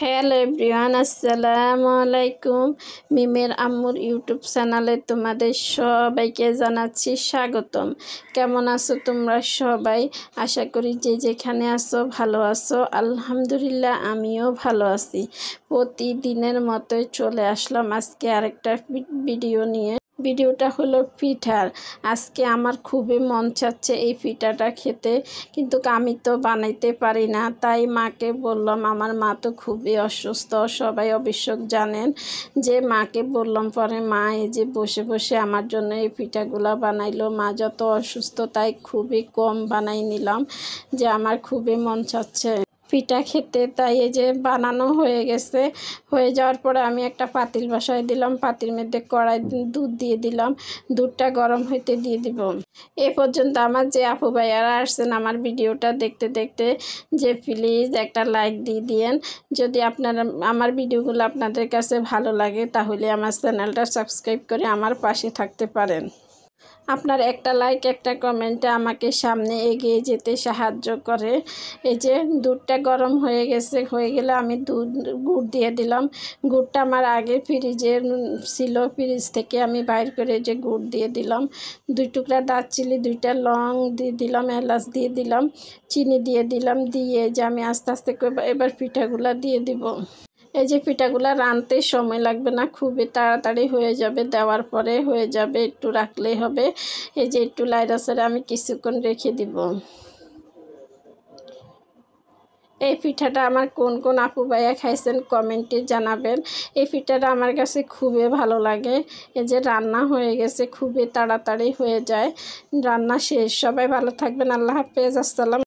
Hello everyone, আসসালামু আলাইকুম। মিমের আম্মুর ইউটিউব চ্যানেলে তোমাদের সবাইকে জানাচ্ছি স্বাগতম। কেমন আছো তোমরা সবাই? আশা করি যে যেখানে আছো ভালো আছো। আলহামদুলিল্লাহ আমিও ভালো আছি। প্রতিদিনের মতোই চলে আসলাম আজকে আরেকটা ভিডিও নিয়ে। ভিডিওটা হলো পিঠার। আজকে আমার খুবই মন চাচ্ছে এই পিঠাটা খেতে, কিন্তু আমি তো বানাইতে পারি না। তাই মাকে বললাম, আমার মা তো খুবই অসুস্থ, সবাই অবশ্য জানেন। যে মাকে বললাম, পরে মা এই যে বসে বসে আমার জন্য এই পিঠাগুলা বানাইলো। মা যত অসুস্থ তাই খুবই কম বানাই নিলাম, যে আমার খুবই মন চাচ্ছে পিঠা খেতে। তাই এই যে বানানো হয়ে গেছে। হয়ে যাওয়ার পরে আমি একটা পাতিল বসাই দিলাম। পাতির মধ্যে কড়াই দুধ দিয়ে দিলাম। দুধটা গরম হইতে দিয়ে দিব। এ পর্যন্ত আমার যে আপু ভাইয়ারা আসছেন আমার ভিডিওটা দেখতে দেখতে, যে প্লিজ একটা লাইক দিয়ে দিয়েন। যদি আপনারা আমার ভিডিওগুলো আপনাদের কাছে ভালো লাগে তাহলে আমার চ্যানেলটা সাবস্ক্রাইব করে আমার পাশে থাকতে পারেন। আপনার একটা লাইক একটা কমেন্টে আমাকে সামনে এগিয়ে যেতে সাহায্য করে। এই যে দুধটা গরম হয়ে গেছে, হয়ে গেলে আমি গুড় দিয়ে দিলাম। গুড়টা আমার আগে ফ্রিজে ছিল, ফ্রিজ থেকে আমি বাইর করে যে গুড় দিয়ে দিলাম। 2 টুকরা দারচিনি, 2টা লং দিয়ে দিলাম, এলাচ দিয়ে দিলাম, চিনি দিয়ে দিলাম। দিয়ে যে আমি আস্তে আস্তে এবার পিঠাগুলা দিয়ে দিব। এই যে পিঠাগুলা রাঁধতে সময় লাগবে না, খুবই তাড়াতাড়ি হয়ে যাবে। দেওয়ার পরে হয়ে যাবে, একটু রাখলেই হবে। এই যে একটু লাইরা ছেড়ে আমি কিছুক্ষণ রেখে দিব। এই পিঠাটা আমার কোন কোন আপু ভাইয়া খাইছেন কমেন্টে জানাবেন। এই পিঠাটা আমার কাছে খুবই ভালো লাগে। এই যে রান্না হয়ে গেছে, খুবই তাড়াতাড়ি হয়ে যায়, রান্না শেষ। সবাই ভালো থাকবেন, আল্লাহ হাফেজ, আসসালাম।